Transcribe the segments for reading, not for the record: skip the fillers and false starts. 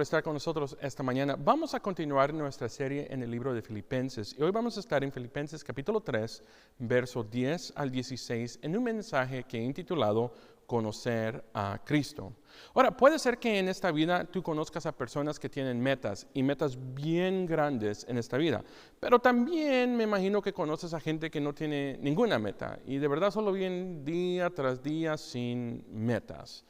estar con nosotros esta mañana. Vamos a continuar nuestra serie en el libro de Filipenses. Y hoy vamos a estar en Filipenses capítulo 3, verso 10 al 16, en un mensaje que he intitulado Conocer a Cristo. Ahora, puede ser que en esta vida tú conozcas a personas que tienen metas y metas bien grandes en esta vida, pero también me imagino que conoces a gente que no tiene ninguna meta y de verdad solo viven día tras día sin metas.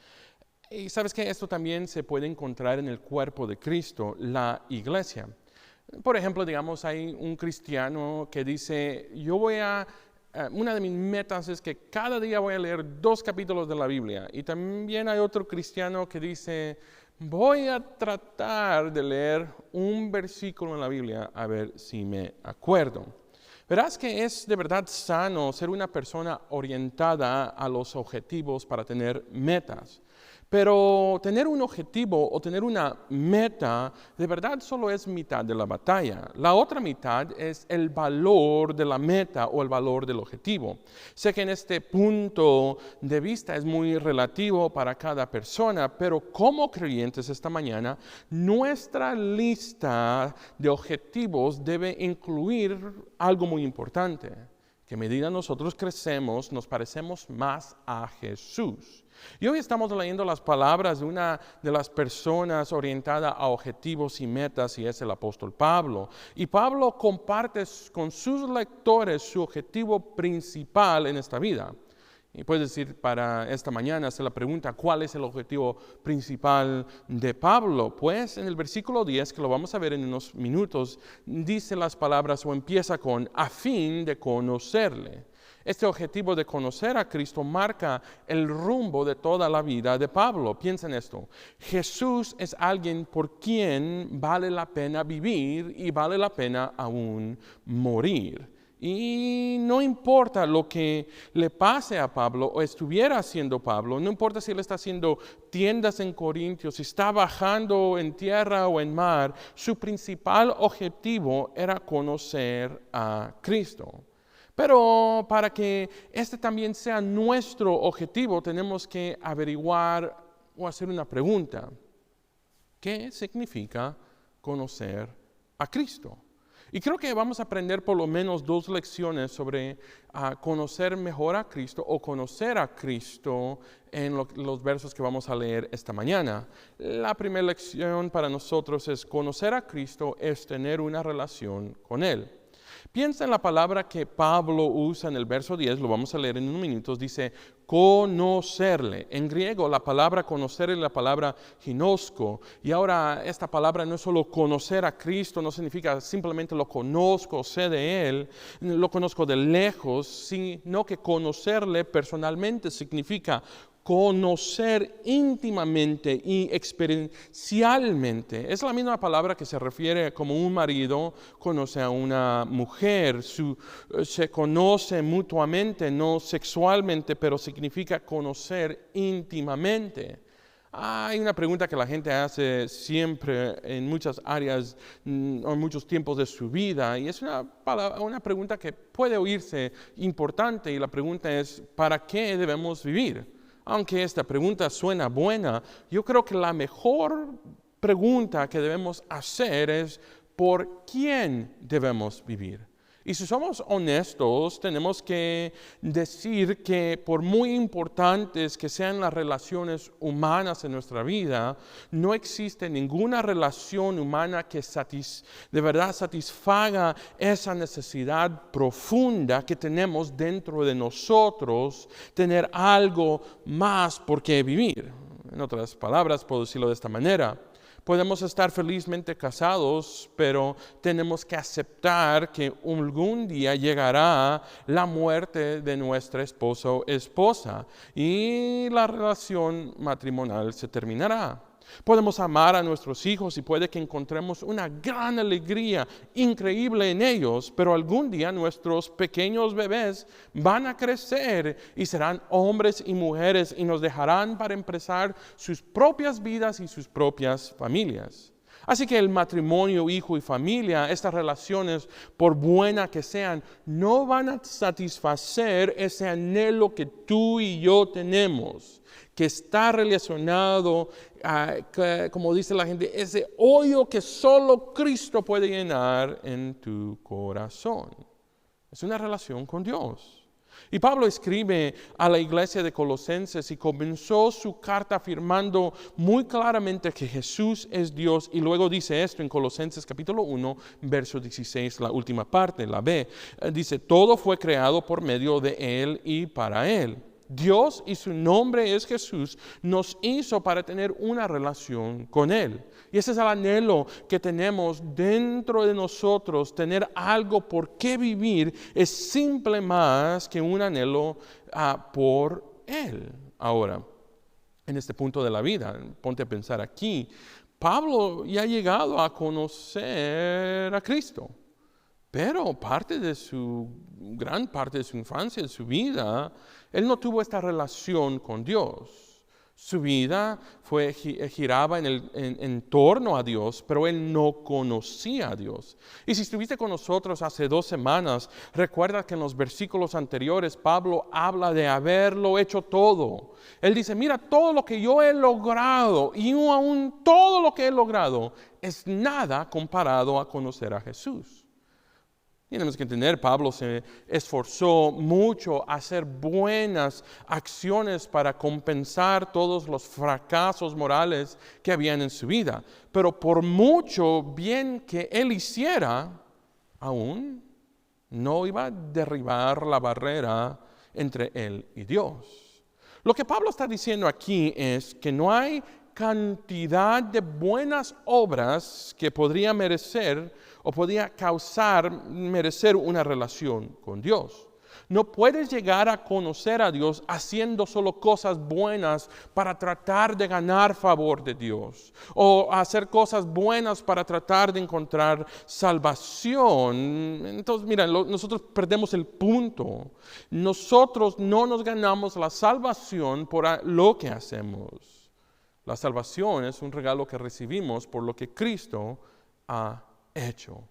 Y sabes que esto también se puede encontrar en el cuerpo de Cristo, la iglesia. Por ejemplo, digamos, hay un cristiano que dice, una de mis metas es que cada día voy a leer 2 capítulos de la Biblia. Y también hay otro cristiano que dice, voy a tratar de leer un versículo en la Biblia a ver si me acuerdo. Verás que es de verdad sano ser una persona orientada a los objetivos para tener metas. Pero tener un objetivo o tener una meta de verdad solo es mitad de la batalla. La otra mitad es el valor de la meta o el valor del objetivo. Sé que en este punto de vista es muy relativo para cada persona, pero como creyentes esta mañana, nuestra lista de objetivos debe incluir algo muy importante. Que a medida nosotros crecemos, nos parecemos más a Jesús. Y hoy estamos leyendo las palabras de una de las personas orientada a objetivos y metas, y es el apóstol Pablo. Y Pablo comparte con sus lectores su objetivo principal en esta vida. Y puedes decir para esta mañana, se la pregunta, ¿cuál es el objetivo principal de Pablo? Pues en el versículo 10, que lo vamos a ver en unos minutos, dice las palabras o empieza con, a fin de conocerle. Este objetivo de conocer a Cristo marca el rumbo de toda la vida de Pablo. Piensa en esto. Jesús es alguien por quien vale la pena vivir y vale la pena aún morir. Y no importa lo que le pase a Pablo o estuviera haciendo Pablo, no importa si él está haciendo tiendas en Corintios, si está bajando en tierra o en mar, su principal objetivo era conocer a Cristo. Pero para que este también sea nuestro objetivo, tenemos que averiguar o hacer una pregunta. ¿Qué significa conocer a Cristo? Y creo que vamos a aprender por lo menos 2 lecciones sobre conocer mejor a Cristo o conocer a Cristo en los versos que vamos a leer esta mañana. La primera lección para nosotros es conocer a Cristo es tener una relación con Él. Piensa en la palabra que Pablo usa en el verso 10, lo vamos a leer en unos minutos, dice conocerle. En griego la palabra conocer es la palabra ginosko. Y ahora esta palabra no es solo conocer a Cristo, no significa simplemente lo conozco, sé de Él, lo conozco de lejos, sino que conocerle personalmente significa conocer íntimamente y experiencialmente. Es la misma palabra que se refiere como un marido conoce a una mujer. Se conoce mutuamente, no sexualmente, pero significa conocer íntimamente. Hay una pregunta que la gente hace siempre en muchas áreas o en muchos tiempos de su vida, y es una pregunta que puede oírse importante, y la pregunta es, ¿para qué debemos vivir? Aunque esta pregunta suena buena, yo creo que la mejor pregunta que debemos hacer es ¿por quién debemos vivir? Y si somos honestos, tenemos que decir que por muy importantes que sean las relaciones humanas en nuestra vida, no existe ninguna relación humana que de verdad satisfaga esa necesidad profunda que tenemos dentro de nosotros, tener algo más por qué vivir. En otras palabras, puedo decirlo de esta manera. Podemos estar felizmente casados, pero tenemos que aceptar que algún día llegará la muerte de nuestra esposa o esposa y la relación matrimonial se terminará. Podemos amar a nuestros hijos y puede que encontremos una gran alegría increíble en ellos, pero algún día nuestros pequeños bebés van a crecer y serán hombres y mujeres y nos dejarán para empezar sus propias vidas y sus propias familias. Así que el matrimonio, hijo y familia, estas relaciones, por buenas que sean, no van a satisfacer ese anhelo que tú y yo tenemos, que está relacionado, como dice la gente, ese hoyo que solo Cristo puede llenar en tu corazón. Es una relación con Dios. Y Pablo escribe a la iglesia de Colosenses y comenzó su carta afirmando muy claramente que Jesús es Dios. Y luego dice esto en Colosenses capítulo 1, verso 16, la última parte, la B. Dice, todo fue creado por medio de Él y para Él. Dios, y su nombre es Jesús, nos hizo para tener una relación con Él. Y ese es el anhelo que tenemos dentro de nosotros. Tener algo por qué vivir es simple más que un anhelo por Él. Ahora, en este punto de la vida, ponte a pensar aquí, Pablo ya ha llegado a conocer a Cristo. Pero gran parte de su infancia, de su vida, él no tuvo esta relación con Dios. Su vida giraba en torno a Dios, pero él no conocía a Dios. Y si estuviste con nosotros hace 2 semanas, recuerda que en los versículos anteriores Pablo habla de haberlo hecho todo. Él dice, mira, todo lo que yo he logrado y aún todo lo que he logrado es nada comparado a conocer a Jesús. Tenemos que entender, Pablo se esforzó mucho a hacer buenas acciones para compensar todos los fracasos morales que habían en su vida. Pero por mucho bien que él hiciera, aún no iba a derribar la barrera entre él y Dios. Lo que Pablo está diciendo aquí es que no hay cantidad de buenas obras que podría merecer o podría merecer una relación con Dios. No puedes llegar a conocer a Dios haciendo solo cosas buenas para tratar de ganar favor de Dios, o hacer cosas buenas para tratar de encontrar salvación. Entonces, mira, nosotros perdemos el punto. Nosotros no nos ganamos la salvación por lo que hacemos. La salvación es un regalo que recibimos por lo que Cristo ha hecho.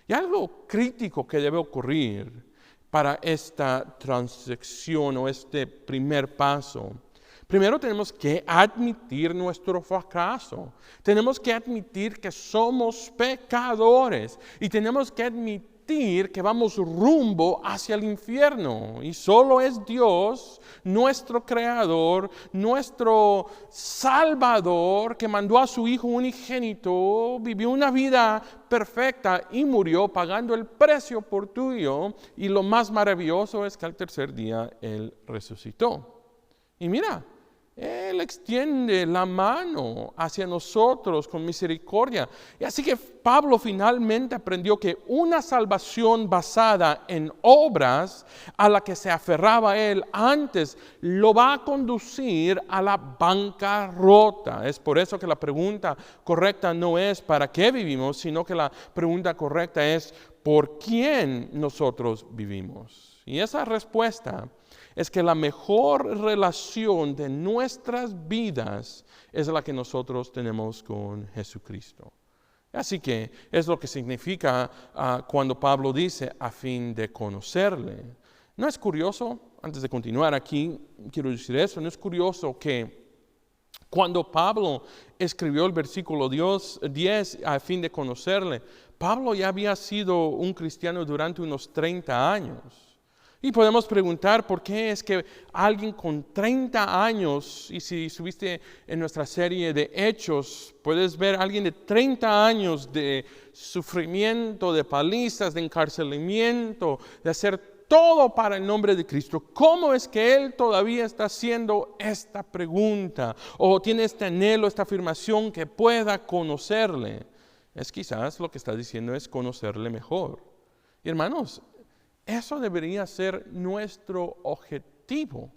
Y algo crítico que debe ocurrir para esta transacción o este primer paso. Primero tenemos que admitir nuestro fracaso. Tenemos que admitir que somos pecadores y tenemos que admitir que vamos rumbo hacia el infierno. Y solo es Dios, nuestro Creador, nuestro Salvador, que mandó a su Hijo unigénito, vivió una vida perfecta y murió pagando el precio por tú y yo. Y lo más maravilloso es que al tercer día Él resucitó. Y mira, Él extiende la mano hacia nosotros con misericordia. Y así que Pablo finalmente aprendió que una salvación basada en obras a la que se aferraba él antes lo va a conducir a la bancarrota. Es por eso que la pregunta correcta no es ¿para qué vivimos?, sino que la pregunta correcta es ¿por quién nosotros vivimos? Y esa respuesta es que la mejor relación de nuestras vidas es la que nosotros tenemos con Jesucristo. Así que es lo que significa cuando Pablo dice a fin de conocerle. ¿No es curioso? Antes de continuar aquí, quiero decir eso, ¿no es curioso que cuando Pablo escribió el versículo 10 a fin de conocerle, Pablo ya había sido un cristiano durante unos 30 años. Y podemos preguntar por qué es que alguien con 30 años, y si estuviste en nuestra serie de Hechos, puedes ver a alguien de 30 años de sufrimiento, de palizas, de encarcelamiento, de hacer todo para el nombre de Cristo. ¿Cómo es que él todavía está haciendo esta pregunta? O tiene este anhelo, esta afirmación que pueda conocerle. Es quizás lo que está diciendo es conocerle mejor. Y hermanos, eso debería ser nuestro objetivo.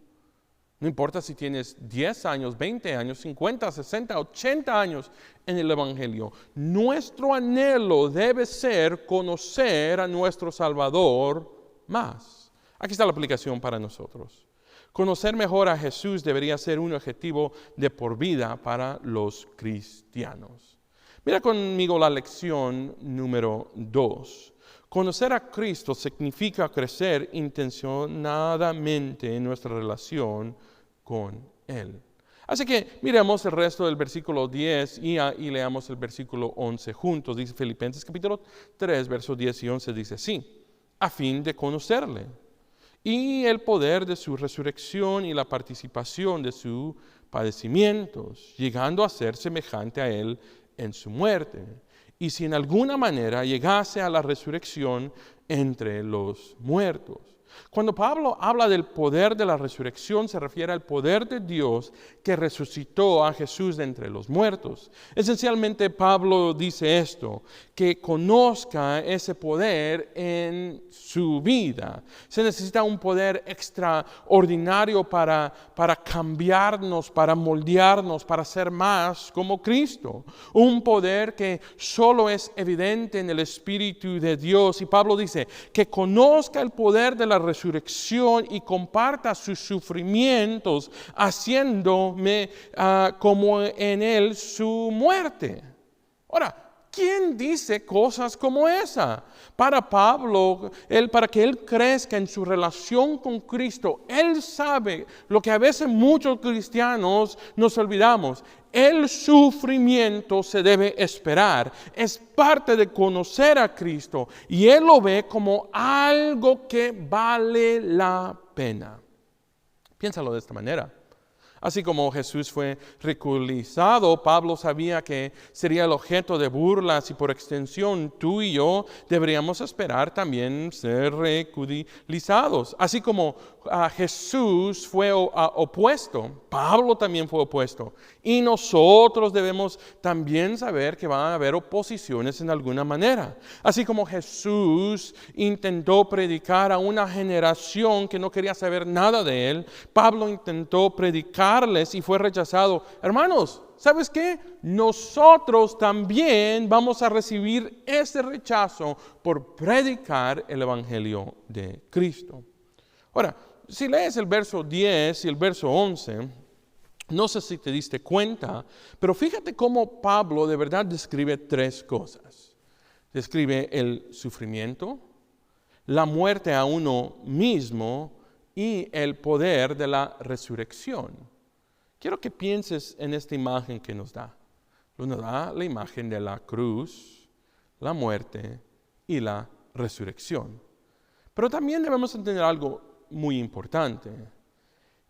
No importa si tienes 10 años, 20 años, 50, 60, 80 años en el Evangelio. Nuestro anhelo debe ser conocer a nuestro Salvador más. Aquí está la aplicación para nosotros. Conocer mejor a Jesús debería ser un objetivo de por vida para los cristianos. Mira conmigo la lección número 2. Conocer a Cristo significa crecer intencionadamente en nuestra relación con Él. Así que miremos el resto del versículo 10 y leamos el versículo 11 juntos. Dice Filipenses capítulo 3, versos 10 y 11, dice así: a fin de conocerle y el poder de su resurrección y la participación de sus padecimientos, llegando a ser semejante a Él en su muerte, y si en alguna manera llegase a la resurrección entre los muertos. Cuando Pablo habla del poder de la resurrección, se refiere al poder de Dios que resucitó a Jesús de entre los muertos. Esencialmente, Pablo dice esto, que conozca ese poder en su vida. Se necesita un poder extraordinario para cambiarnos, para moldearnos, para ser más como Cristo. Un poder que solo es evidente en el Espíritu de Dios. Y Pablo dice que conozca el poder de la resurrección y comparta sus sufrimientos, haciéndome como en él su muerte. Ahora, ¿quién dice cosas como esa? Para Pablo, para que él crezca en su relación con Cristo, él sabe lo que a veces muchos cristianos nos olvidamos. El sufrimiento se debe esperar, es parte de conocer a Cristo y Él lo ve como algo que vale la pena. Piénsalo de esta manera. Así como Jesús fue ridiculizado, Pablo sabía que sería el objeto de burlas y por extensión tú y yo deberíamos esperar también ser ridiculizados. Así como Jesús fue opuesto, Pablo también fue opuesto. Y nosotros debemos también saber que van a haber oposiciones en alguna manera. Así como Jesús intentó predicar a una generación que no quería saber nada de él, Pablo intentó predicarles y fue rechazado. Hermanos, ¿sabes qué? Nosotros también vamos a recibir ese rechazo por predicar el Evangelio de Cristo. Ahora, si lees el verso 10 y el verso 11, no sé si te diste cuenta, pero fíjate cómo Pablo de verdad describe tres cosas. Describe el sufrimiento, la muerte a uno mismo y el poder de la resurrección. Quiero que pienses en esta imagen que nos da. Nos da la imagen de la cruz, la muerte y la resurrección. Pero también debemos entender algo muy importante,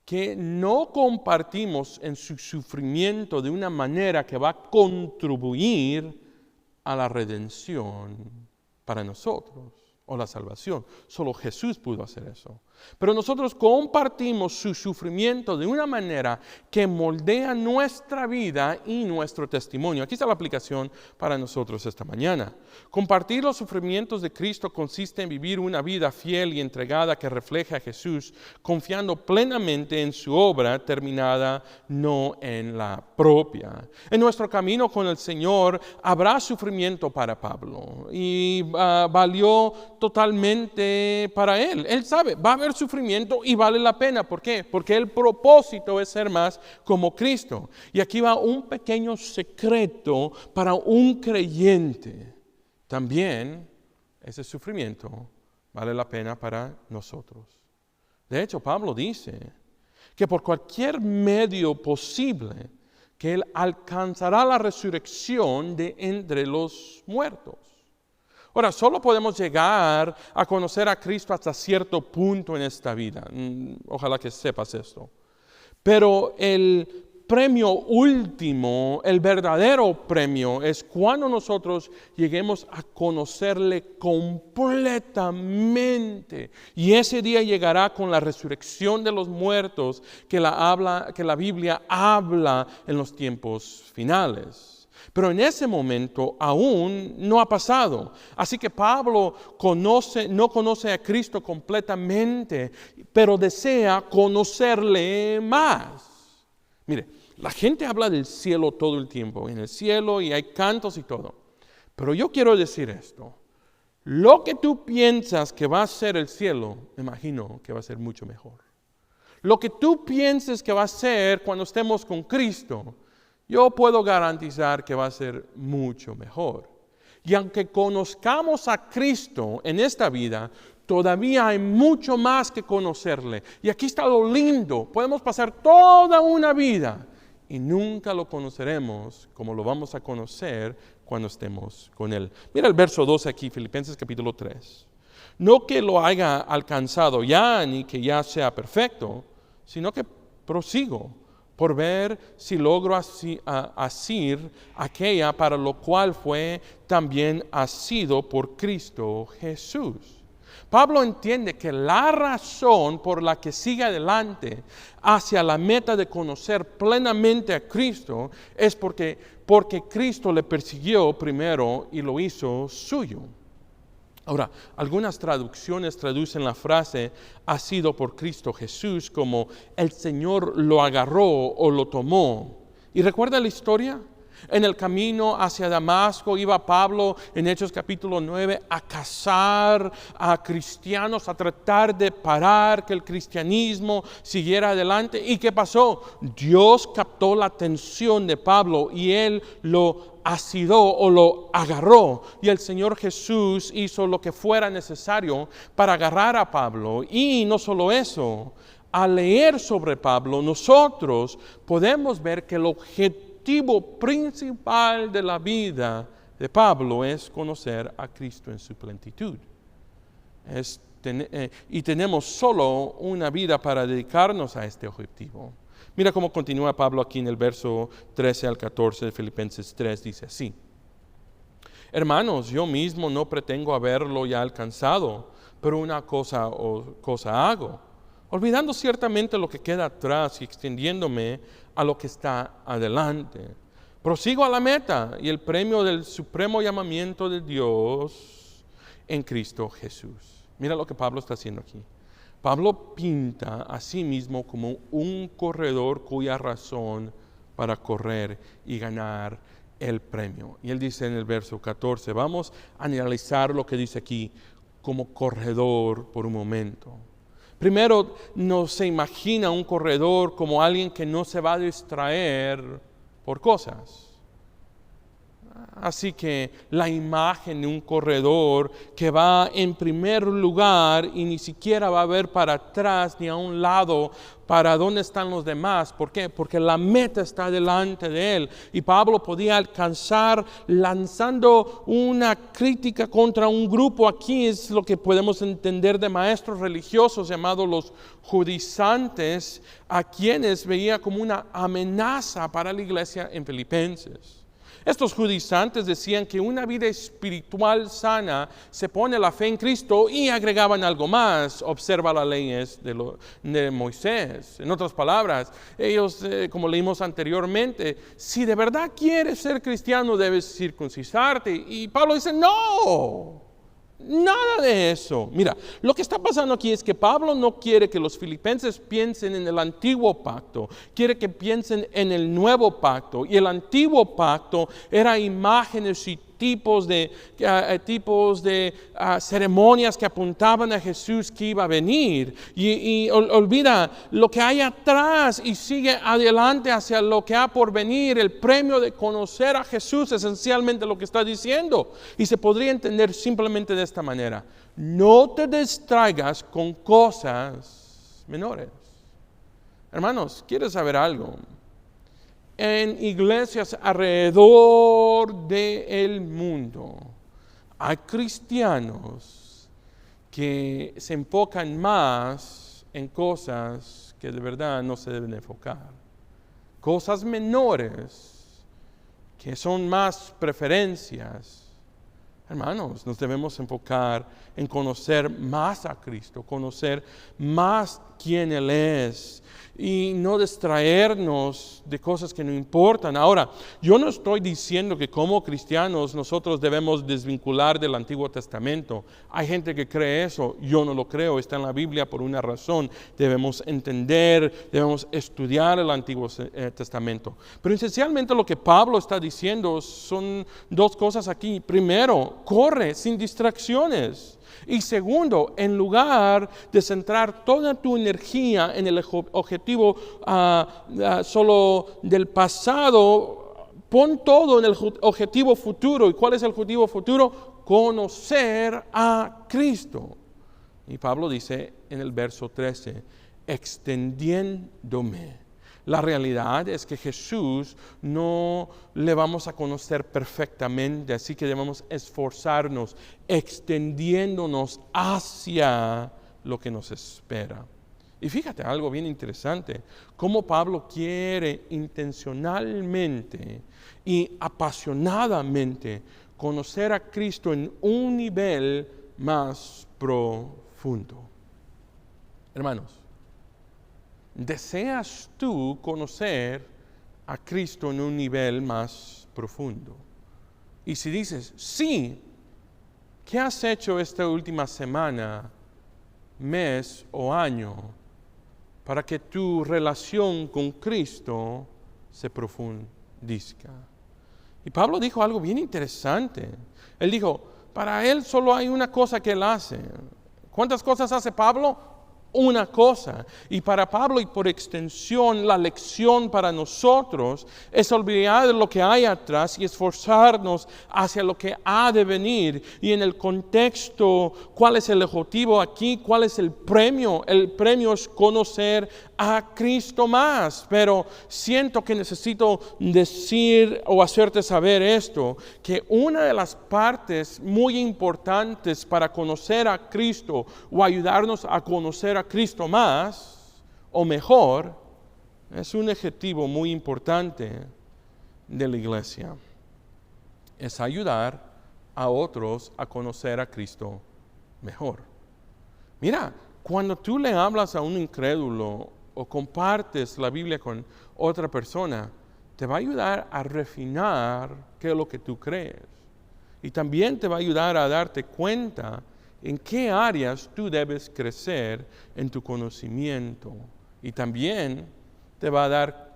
que no compartimos en su sufrimiento de una manera que va a contribuir a la redención para nosotros o la salvación. Solo Jesús pudo hacer eso. Pero nosotros compartimos su sufrimiento de una manera que moldea nuestra vida y nuestro testimonio. Aquí está la aplicación para nosotros esta mañana. Compartir los sufrimientos de Cristo consiste en vivir una vida fiel y entregada que refleja a Jesús, confiando plenamente en su obra terminada, no en la propia. En nuestro camino con el Señor habrá sufrimiento para Pablo y valió totalmente para él. Él sabe, va a haber sufrimiento y vale la pena. ¿Por qué? Porque el propósito es ser más como Cristo. Y aquí va un pequeño secreto para un creyente. También ese sufrimiento vale la pena para nosotros. De hecho, Pablo dice que por cualquier medio posible que él alcanzará la resurrección de entre los muertos. Ahora, solo podemos llegar a conocer a Cristo hasta cierto punto en esta vida. Ojalá que sepas esto. Pero el premio último, el verdadero premio, es cuando nosotros lleguemos a conocerle completamente. Y ese día llegará con la resurrección de los muertos que la Biblia habla en los tiempos finales. Pero en ese momento aún no ha pasado. Así que Pablo no conoce a Cristo completamente, pero desea conocerle más. Mire, la gente habla del cielo todo el tiempo, en el cielo, y hay cantos y todo. Pero yo quiero decir esto. Lo que tú piensas que va a ser el cielo, me imagino que va a ser mucho mejor. Lo que tú pienses que va a ser cuando estemos con Cristo, yo puedo garantizar que va a ser mucho mejor. Y aunque conozcamos a Cristo en esta vida, todavía hay mucho más que conocerle. Y aquí está lo lindo. Podemos pasar toda una vida y nunca lo conoceremos como lo vamos a conocer cuando estemos con Él. Mira el verso 12 aquí, Filipenses capítulo 3. No que lo haya alcanzado ya, ni que ya sea perfecto, sino que prosigo por ver si logro asir aquella para lo cual fue también asido por Cristo Jesús. Pablo entiende que la razón por la que sigue adelante hacia la meta de conocer plenamente a Cristo es porque Cristo le persiguió primero y lo hizo suyo. Ahora, algunas traducciones traducen la frase asido por Cristo Jesús como el Señor lo agarró o lo tomó. ¿Y recuerda la historia? En el camino hacia Damasco iba Pablo en Hechos capítulo 9 a cazar a cristianos, a tratar de parar que el cristianismo siguiera adelante. ¿Y qué pasó? Dios captó la atención de Pablo y él lo asidó o lo agarró, y el Señor Jesús hizo lo que fuera necesario para agarrar a Pablo. Y no solo eso, al leer sobre Pablo nosotros podemos ver que el objetivo principal de la vida de Pablo es conocer a Cristo en su plenitud. Y tenemos solo una vida para dedicarnos a este objetivo. Mira cómo continúa Pablo aquí en el verso 13 al 14 de Filipenses 3, dice así: Hermanos, yo mismo no pretendo haberlo ya alcanzado, pero una cosa hago, olvidando ciertamente lo que queda atrás y extendiéndome a lo que está adelante. Prosigo a la meta y el premio del supremo llamamiento de Dios en Cristo Jesús. Mira lo que Pablo está haciendo aquí. Pablo pinta a sí mismo como un corredor cuya razón para correr y ganar el premio. Y él dice en el verso 14, vamos a analizar lo que dice aquí como corredor por un momento. Primero, no se imagina un corredor como alguien que no se va a distraer por cosas. Así que la imagen de un corredor que va en primer lugar y ni siquiera va a ver para atrás ni a un lado para dónde están los demás. ¿Por qué? Porque la meta está delante de él. Y Pablo podía alcanzar lanzando una crítica contra un grupo. Aquí es lo que podemos entender de maestros religiosos llamados los judaizantes, a quienes veía como una amenaza para la iglesia en Filipenses. Estos judaizantes decían que una vida espiritual sana se pone la fe en Cristo y agregaban algo más. Observa las leyes de Moisés. En otras palabras, ellos, como leímos anteriormente, si de verdad quieres ser cristiano debes circuncisarte. Y Pablo dice, no. Nada de eso. Mira, lo que está pasando aquí es que Pablo no quiere que los filipenses piensen en el antiguo pacto, quiere que piensen en el nuevo pacto. Y el antiguo pacto era imágenes y tipos de ceremonias que apuntaban a Jesús que iba a venir. Y olvida lo que hay atrás y sigue adelante hacia lo que ha por venir. El premio de conocer a Jesús, esencialmente lo que está diciendo. Y se podría entender simplemente de esta manera: no te distraigas con cosas menores. Hermanos, ¿quieres saber algo? En iglesias alrededor del mundo hay cristianos que se enfocan más en cosas que de verdad no se deben enfocar. Cosas menores que son más preferencias. Hermanos, nos debemos enfocar en conocer más a Cristo, conocer más quién Él es y no distraernos de cosas que no importan. Ahora, yo no estoy diciendo que como cristianos nosotros debemos desvincular del Antiguo Testamento. Hay gente que cree eso, yo no lo creo, está en la Biblia por una razón. Debemos entender, debemos estudiar el Antiguo Testamento. Pero esencialmente lo que Pablo está diciendo son dos cosas aquí. Primero, corre sin distracciones. Y segundo, en lugar de centrar toda tu energía en el objetivo solo del pasado, Pon todo en el objetivo futuro. ¿Y cuál es el objetivo futuro? Conocer a Cristo. Y Pablo dice en el verso 13, extendiéndome. La realidad es que Jesús no le vamos a conocer perfectamente, así que debemos esforzarnos, extendiéndonos hacia lo que nos espera. Y fíjate algo bien interesante, cómo Pablo quiere intencionalmente y apasionadamente conocer a Cristo en un nivel más profundo. Hermanos, ¿deseas tú conocer a Cristo en un nivel más profundo? Y si dices, sí, ¿qué has hecho esta última semana, mes o año para que tu relación con Cristo se profundizca? Y Pablo dijo algo bien interesante. Él dijo, para él solo hay una cosa que él hace. ¿Cuántas cosas hace Pablo? Una cosa. Y para Pablo y por extensión la lección para nosotros es olvidar de lo que hay atrás y esforzarnos hacia lo que ha de venir. Y en el contexto, ¿cuál es el objetivo aquí? ¿Cuál es el premio? El premio es conocer a Cristo más. Pero siento que necesito decir o hacerte saber esto, que una de las partes muy importantes para conocer a Cristo o ayudarnos a conocer a Cristo más o mejor, es un objetivo muy importante de la iglesia. Es ayudar a otros a conocer a Cristo mejor. Mira, cuando tú le hablas a un incrédulo o compartes la Biblia con otra persona, te va a ayudar a refinar qué es lo que tú crees. Y también te va a ayudar a darte cuenta en qué áreas tú debes crecer en tu conocimiento. Y también te va a dar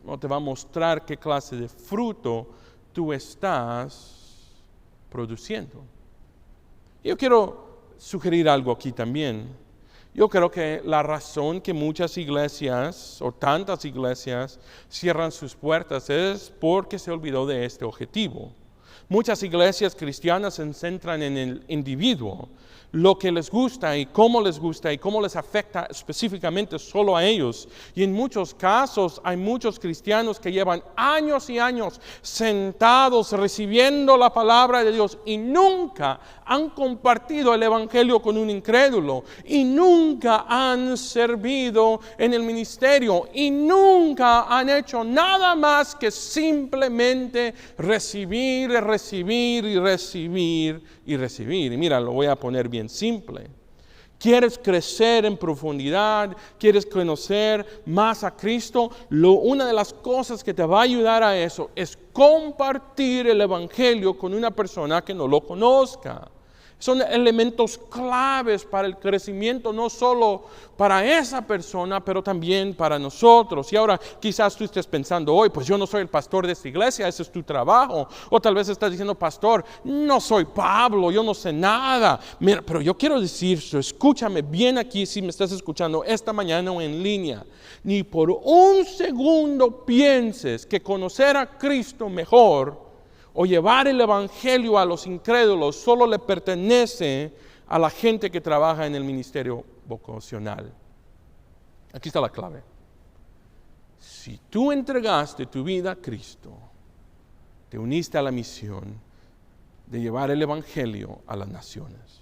o te va a mostrar qué clase de fruto tú estás produciendo. Yo quiero sugerir algo aquí también. Yo creo que la razón que muchas iglesias o tantas iglesias cierran sus puertas es porque se olvidó de este objetivo. Muchas iglesias cristianas se centran en el individuo, lo que les gusta y cómo les afecta específicamente solo a ellos. Y en muchos casos hay muchos cristianos que llevan años y años sentados recibiendo la palabra de Dios y nunca han compartido el evangelio con un incrédulo y nunca han servido en el ministerio y nunca han hecho nada más que simplemente recibir. Y mira, lo voy a poner bien simple. ¿Quieres crecer en profundidad? ¿Quieres conocer más a Cristo? Una de las cosas que te va a ayudar a eso es compartir el evangelio con una persona que no lo conozca. Son elementos claves para el crecimiento, no solo para esa persona, pero también para nosotros. Y ahora quizás tú estés pensando, hoy pues yo no soy el pastor de esta iglesia, ese es tu trabajo. O tal vez estás diciendo, pastor, no soy Pablo, yo no sé nada. Mira, pero yo quiero decir, escúchame bien aquí si me estás escuchando esta mañana o en línea. Ni por un segundo pienses que conocer a Cristo mejor o llevar el evangelio a los incrédulos solo le pertenece a la gente que trabaja en el ministerio vocacional. Aquí está la clave. Si tú entregaste tu vida a Cristo, te uniste a la misión de llevar el evangelio a las naciones.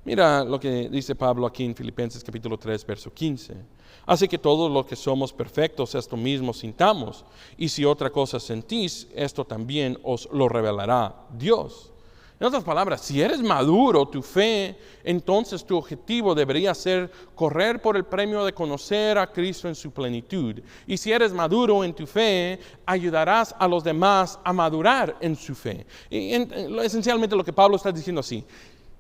Mira lo que dice Pablo aquí en Filipenses capítulo 3, verso 15. Así que todos los que somos perfectos, esto mismo sintamos. Y si otra cosa sentís, esto también os lo revelará Dios. En otras palabras, si eres maduro, tu fe, entonces tu objetivo debería ser correr por el premio de conocer a Cristo en su plenitud. Y si eres maduro en tu fe, ayudarás a los demás a madurar en su fe. Y esencialmente lo que Pablo está diciendo así.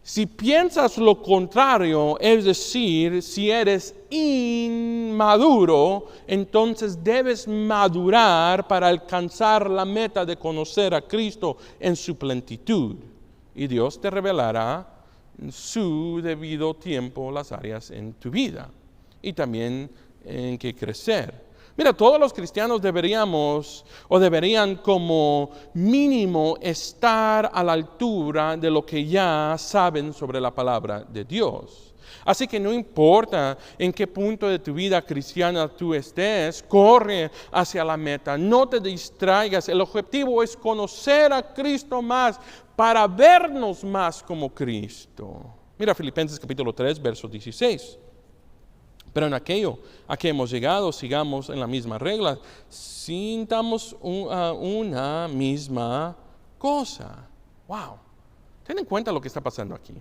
Si piensas lo contrario, es decir, si eres inmaduro, entonces debes madurar para alcanzar la meta de conocer a Cristo en su plenitud. Y Dios te revelará en su debido tiempo las áreas en tu vida y también en que crecer. Mira, todos los cristianos deberían como mínimo estar a la altura de lo que ya saben sobre la palabra de Dios. Así que no importa en qué punto de tu vida cristiana tú estés, corre hacia la meta, no te distraigas. El objetivo es conocer a Cristo más para vernos más como Cristo. Mira Filipenses capítulo 3, verso 16. Pero en aquello a que hemos llegado, sigamos en la misma regla, sintamos una misma cosa. Wow, ten en cuenta lo que está pasando aquí.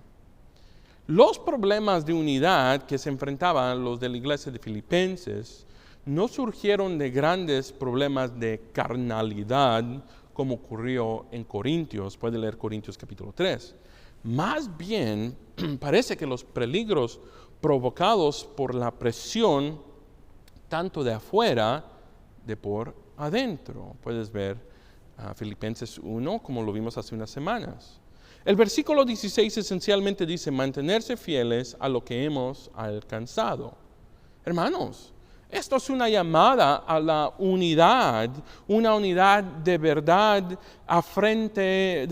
Los problemas de unidad que se enfrentaban los de la iglesia de Filipenses no surgieron de grandes problemas de carnalidad como ocurrió en Corintios. Puede leer Corintios capítulo 3. Más bien, parece que los peligros provocados por la presión tanto de afuera de por adentro. Puedes ver Filipenses 1 como lo vimos hace unas semanas. El versículo 16 esencialmente dice mantenerse fieles a lo que hemos alcanzado. Hermanos, esto es una llamada a la unidad, una unidad de verdad frente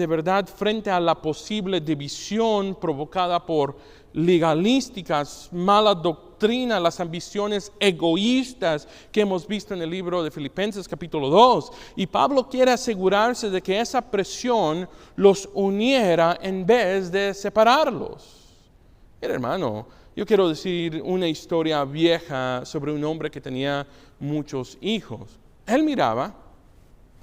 a la posible división provocada por legalísticas, mala doctrina, las ambiciones egoístas que hemos visto en el libro de Filipenses capítulo 2. Y Pablo quiere asegurarse de que esa presión los uniera en vez de separarlos. Mira, hermano, yo quiero decir una historia vieja sobre un hombre que tenía muchos hijos. Él miraba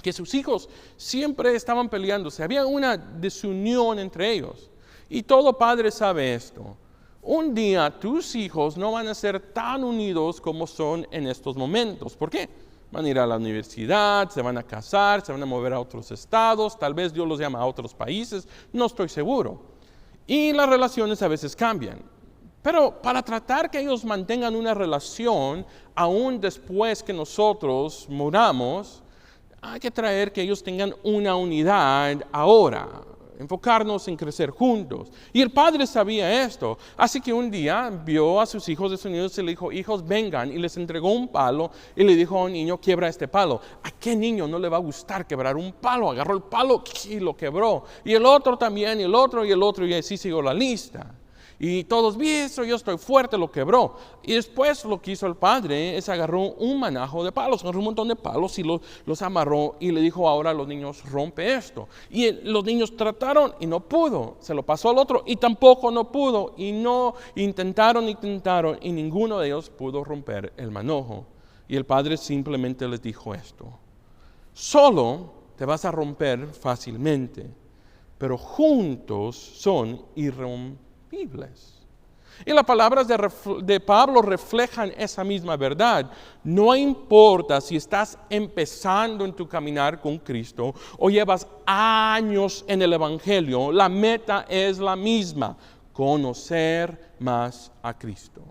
que sus hijos siempre estaban peleándose, había una desunión entre ellos. Y todo padre sabe esto. Un día tus hijos no van a ser tan unidos como son en estos momentos. ¿Por qué? Van a ir a la universidad, se van a casar, se van a mover a otros estados, tal vez Dios los llama a otros países, no estoy seguro. Y las relaciones a veces cambian. Pero para tratar que ellos mantengan una relación, aún después que nosotros muramos, hay que traer que ellos tengan una unidad ahora. Enfocarnos en crecer juntos. Y el padre sabía esto, así que un día vio a sus hijos desunidos y le dijo, hijos vengan, y les entregó un palo y le dijo a un niño, quiebra este palo. ¿A qué niño no le va a gustar quebrar un palo? Agarró el palo y lo quebró, y el otro también, y el otro, y así siguió la lista. Y todos, bien, yo estoy fuerte, lo quebró. Y después lo que hizo el padre es agarró un manajo de palos, agarró un montón de palos y los amarró y le dijo, ahora a los niños rompe esto. Y los niños trataron y no pudo, se lo pasó al otro y tampoco no pudo. Y no intentaron y ninguno de ellos pudo romper el manojo. Y el padre simplemente les dijo esto, solo te vas a romper fácilmente, pero juntos son irrompibles. Y las palabras de Pablo reflejan esa misma verdad. No importa si estás empezando en tu caminar con Cristo o llevas años en el Evangelio, la meta es la misma, conocer más a Cristo.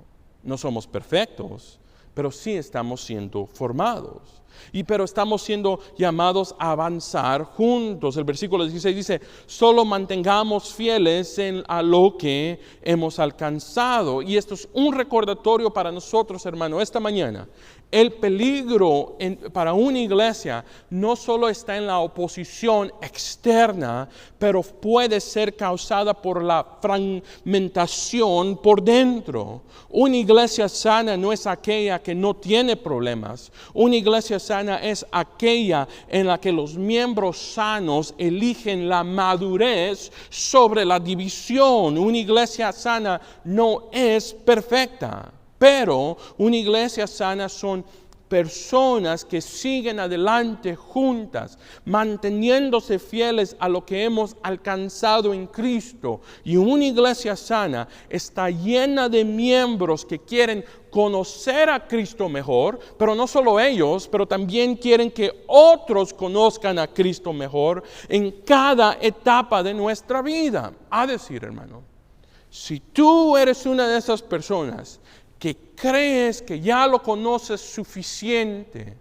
No somos perfectos, pero sí estamos siendo formados. Pero estamos siendo llamados a avanzar juntos. El versículo 16 dice, solo mantengamos fieles a lo que hemos alcanzado. Y esto es un recordatorio para nosotros, hermano, esta mañana. El peligro para una iglesia no solo está en la oposición externa, pero puede ser causada por la fragmentación por dentro. Una iglesia sana no es aquella que no tiene problemas. Una iglesia sana es aquella en la que los miembros sanos eligen la madurez sobre la división. Una iglesia sana no es perfecta. Pero una iglesia sana son personas que siguen adelante juntas, manteniéndose fieles a lo que hemos alcanzado en Cristo. Y una iglesia sana está llena de miembros que quieren conocer a Cristo mejor, pero no solo ellos, pero también quieren que otros conozcan a Cristo mejor en cada etapa de nuestra vida. A decir, hermano, si tú eres una de esas personas que crees que ya lo conoces suficiente,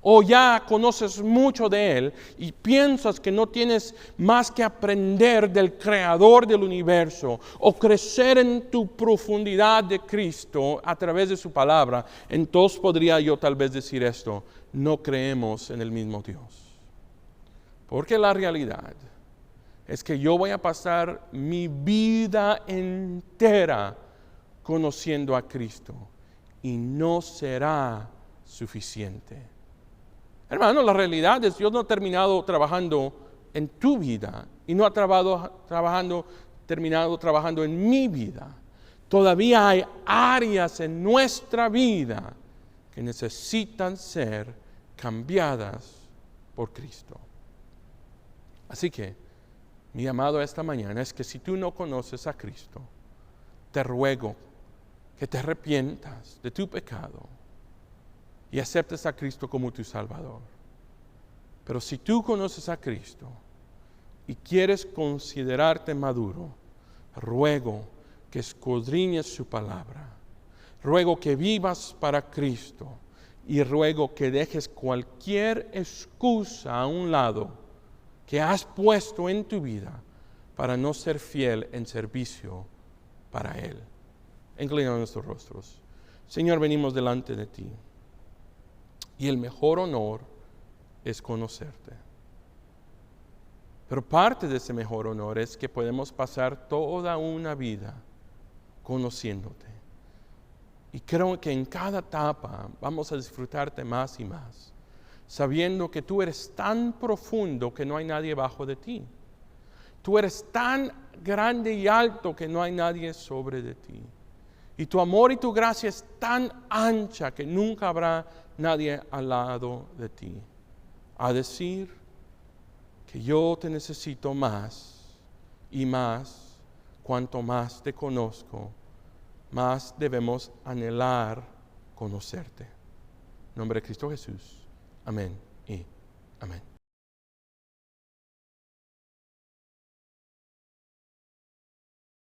o ya conoces mucho de Él y piensas que no tienes más que aprender del Creador del universo o crecer en tu profundidad de Cristo a través de su palabra, entonces podría yo tal vez decir esto: no creemos en el mismo Dios. Porque la realidad es que yo voy a pasar mi vida entera conociendo a Cristo y no será suficiente. Hermano, la realidad es que Dios no ha terminado trabajando en tu vida y no ha terminado trabajando en mi vida. Todavía hay áreas en nuestra vida que necesitan ser cambiadas por Cristo. Así que mi llamado esta mañana es que si tú no conoces a Cristo, te ruego que te arrepientas de tu pecado y aceptes a Cristo como tu Salvador. Pero si tú conoces a Cristo y quieres considerarte maduro, ruego que escudriñes su palabra, ruego que vivas para Cristo y ruego que dejes cualquier excusa a un lado que has puesto en tu vida para no ser fiel en servicio para Él. Inclinamos nuestros rostros. Señor, venimos delante de ti. Y el mejor honor es conocerte. Pero parte de ese mejor honor es que podemos pasar toda una vida conociéndote. Y creo que en cada etapa vamos a disfrutarte más y más, sabiendo que tú eres tan profundo que no hay nadie bajo de ti. Tú eres tan grande y alto que no hay nadie sobre de ti. Y tu amor y tu gracia es tan ancha que nunca habrá nadie al lado de ti. A decir que yo te necesito más y más, cuanto más te conozco, más debemos anhelar conocerte. En nombre de Cristo Jesús. Amén y amén.